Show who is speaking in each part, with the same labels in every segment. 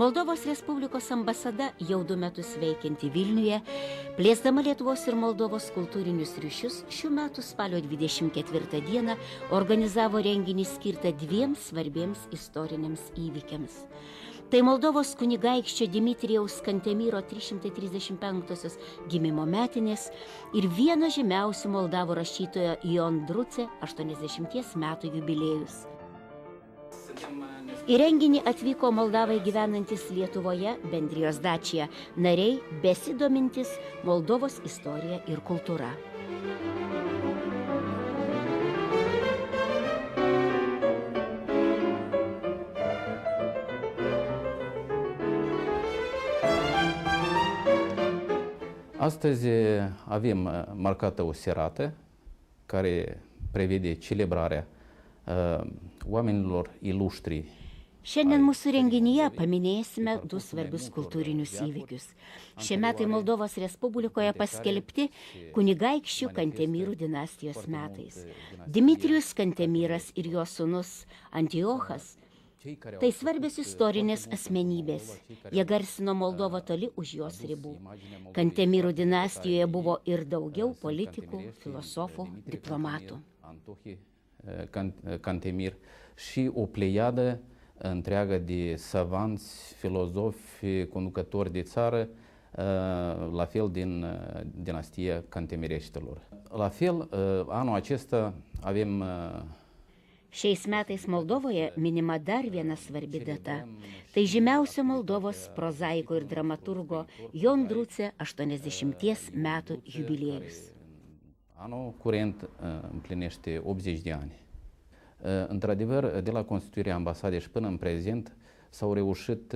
Speaker 1: Moldovos Respublikos ambasada jau 2 metus veikianti Vilniuje, plėsdama Lietuvos ir Moldovos kultūrinius ryšius, šių metų spalio 24 dieną organizavo renginį skirtą 2 svarbiems istoriniams įvykiams. Tai Moldovos kunigaikščio Dimitrijaus Kantemyro 335 gimimo metinės ir vieno žymiausių Moldavų rašytojo Ion Druce 80 metų jubiliejus. Į renginį atvyko Moldavai gyvenantis Lietuvoje, bendrijos Dačija, nariai besidomintis Moldovos istorija ir kultūra.
Speaker 2: Astăzi avem marcată o serată care prevede celebrarea oamenilor ilustri.
Speaker 1: Šiandien mūsų renginyje paminėsime 2 svarbius kultūrinius įvykius. Šie metai Moldovos Respublikoje paskelbti kunigaikščių Kantemyrų dinastijos metais. Dimitrijus Kantemyras ir jo sūnus Antiochas – tai svarbios istorinės asmenybės. Jie garsino Moldovą toli už jos ribų. Kantemyrų dinastijoje buvo ir daugiau politikų, filosofų, diplomatų.
Speaker 2: Cantemir și o pleiadă întreagă de savanți, filozofi, conducători de țară, la fel din dinastia Cantemireștilor. La fel, anul acesta avem...
Speaker 1: Šiais metais Moldovoje minima dar viena svarbi data. Tai žymiausio Moldovos prozaiko ir dramaturgo Ion Druce 80 metų jubiliejus.
Speaker 2: Anul curent împlinește 80 de ani. Într-adevăr, de la constituirea ambasadei și până în prezent s-au reușit...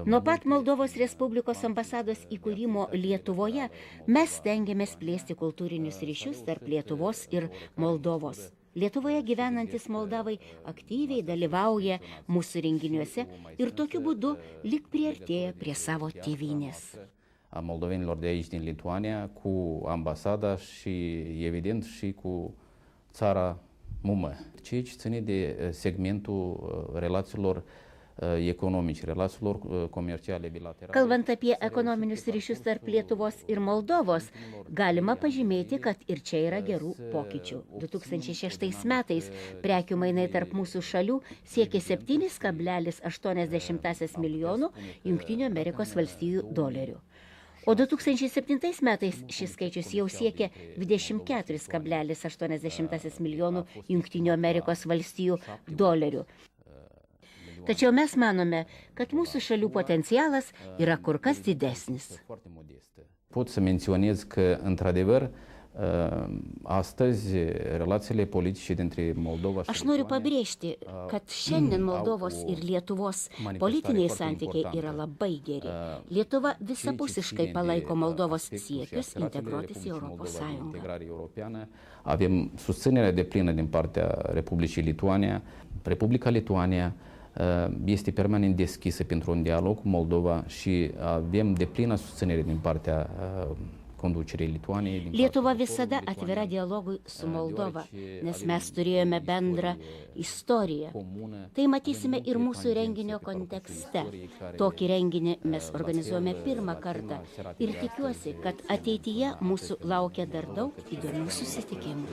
Speaker 1: Nuo pat Moldovos Respublikos ambasados įkūrimo Lietuvoje mes stengiamės plėsti kultūrinius ryšius tarp Lietuvos ir Moldovos. Lietuvoje gyvenantis Moldavai aktyviai dalyvauja mūsų renginiuose ir tokiu būdu lyg priartėja prie savo tėvynės.
Speaker 2: A moldovenilor de aici din Lituania cu ambasada și, evident, și cu țara mumă. Ceea ce ține de segmentul relațiilor economice, relațiilor comerciale bilaterale.
Speaker 1: Kalbant apie ekonominius ryšius tarp Lietuvos ir Moldovos, galima pažymėti, kad ir čia yra gerų pokyčių. 2006 metais prekių mainai tarp mūsų šalių siekė 7,8 milijonų Jungtinių Amerikos valstijų dolerių. O 2007 metais šis skaičius jau siekė 24,8 milijonų Jungtinių Amerikos valstijų dolerių. Tačiau mes manome, kad mūsų šalių potencialas yra kur kas didesnis.
Speaker 2: Pot să menționez că, într-adevăr, astăzi relațiile politice dintre Moldova și
Speaker 1: Aš noriu pabrėžti, kad šiandien Moldovos ir Lietuvos politiniai santykiai yra labai geri. Lietuva visapusiškai palaiko Moldovos siekius integruotis į Europos Sąjungą.
Speaker 2: Avem susținerea deplină din partea Republicii Lituania. Republica Lituania este permanent deschisă pentru un dialog cu Moldova și avem deplină susținere din partea conducerii Lituaniei.
Speaker 1: Lietuva visada atvira dialogui su Moldova, nes mes turėjome bendrą istoriją. Tai matysime ir mūsų renginio kontekste. Tokį renginį mes organizuojame pirmą kartą ir tikiuosi, kad ateityje mūsų laukia dar daug įdomių susitikimų.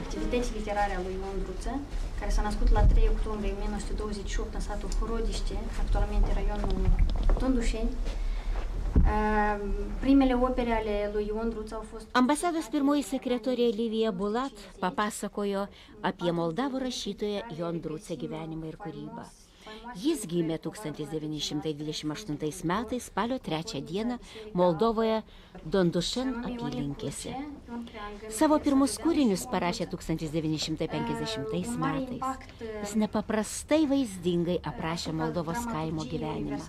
Speaker 3: Activități literare a lui Ion Druce, care s-a născut la 3 octombrie 1928 în satul Horodiște, actualmente raionul Tondușeni. Primele opere ale lui Ion Druce au fost...
Speaker 1: Ambasados pirmoji sekretorė Livija Bulat papasakojo apie Moldavų rašytoją Ion Druce gyvenimą ir kūrybą. Jis gimė 1928 metais spalio 3 dieną Moldovoje Dondušen apylinkėse. Savo pirmus kūrinius parašė 1950 metais. Jis nepaprastai vaizdingai aprašė Moldovos kaimo gyvenimą.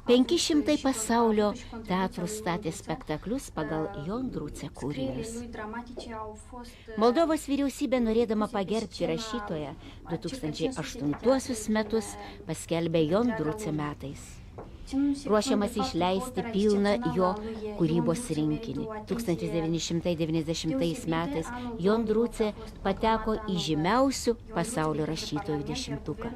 Speaker 1: 500 pasaulio teatrų statė spektaklius pagal Ion Druce kūrinius. Moldovos vyriausybė, norėdama pagerbti rašytoją, 2008 metus paskelbė Ion Druce metais. ruošiamas išleisti pilną jo kūrybos rinkinį. 1990 metais Jon Druce pateko į žymiausių pasaulio rašytojų dešimtuką.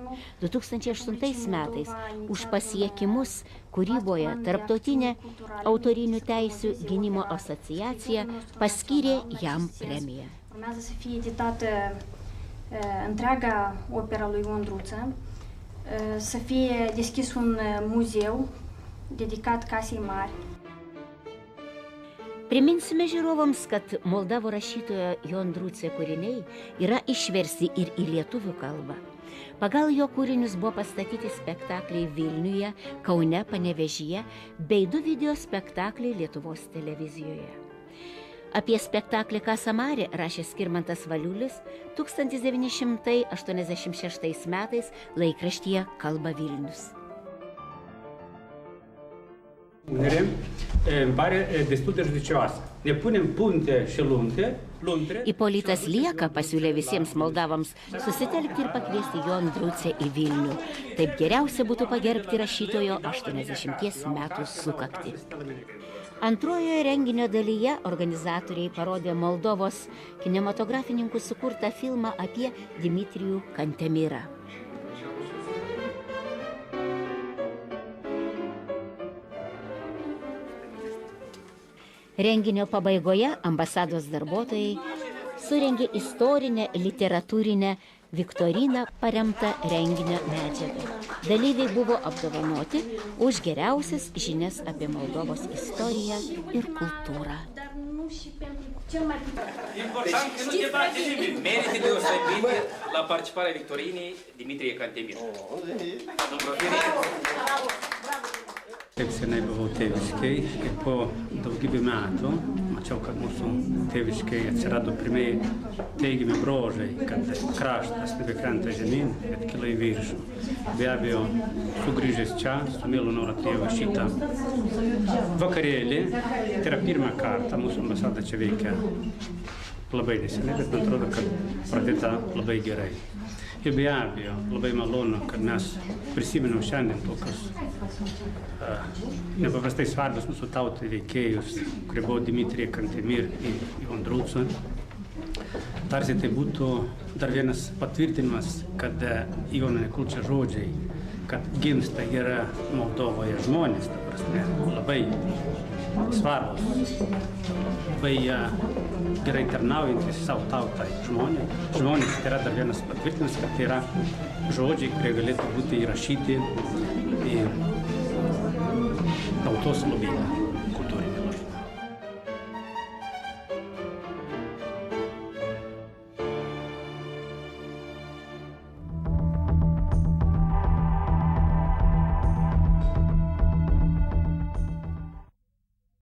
Speaker 1: 2008 metais už pasiekimus kūryboje Tarptautinė autorinių teisių gynimo asociacija paskyrė jam premiją.
Speaker 3: Urmează să fie editată întreaga opera lui Ion Druță, să fie deschis un muzeu dedicat Casei Mari.
Speaker 1: Priminsime žiūrovams, kad moldavo rašytojo Jon Druce kūriniai yra išversti ir į lietuvių kalbą. Pagal jo kūrinius buvo pastatyti spektakliai Vilniuje, Kaune, Panevėžyje bei 2 video spektakliai Lietuvos televizijoje. Apie spektaklį Casa Mari rašė Skirmantas Valiulis 1986 metais laikraštyje Kalba Vilnius.
Speaker 4: Îmi pare destul de judicioasă. Ne punem punte și luntre.
Speaker 1: Ipolitas Lieka pasiūlė visiems moldavams susitelkti ir pakviesti Jon Druce į Vilnių. Taip geriausia būtų pagerbti rašytojo 80 metų sukaktį. Antrojoje renginio dalyje organizatoriai parodė Moldovos kinematografininkų sukurtą filmą apie Dimitrijų Kantemirą. Renginio pabaigoje ambasados darbuotojai surengė istorinę literatūrinę viktoriną paremtą renginio medžiagą. Dalyviai buvo apdovanoti už geriausias žinias apie Moldovos istoriją ir kultūră.
Speaker 5: Important că nu debate nimeni. Merite deosebite la participarea victorinei Dimitrie Cantemir.
Speaker 4: Kaip senai buvau tėviškai ir po daugybę metų mačiau, kad mūsų tėviškai atsirado pirmieji teigiami bruožai, kad kraštas nebekrenta žemyn, bet kyla į viršų. Be abejo, sugrįžęs čia, su mielu noru atėjau šitą vakarėlį. Tai yra pirmą kartą, mūsų ambasada čia veikia labai neseniai, bet man atrodo, kad pradėta labai gerai. Ir be abejo, labai malonu, kad mes prisiminėm šiandien tokius nepaprastai svarbius mūsų tautai veikėjus, kurie buvo Dimitrija Kantemir ir Jon Druce. Tarsi tai būtų dar vienas patvirtinimas, kad Jono Nekulčio žodžiai, kad gimsta gera Moldovoje žmonės, ta prasme, labai svarbus, labai gerai tarnaujantis savo tautai žmonės. Žmonės tai yra dar vienas patvirtinimas, kad tai yra žodžiai, kurie galėtų būti įrašyti į tautos lobyną.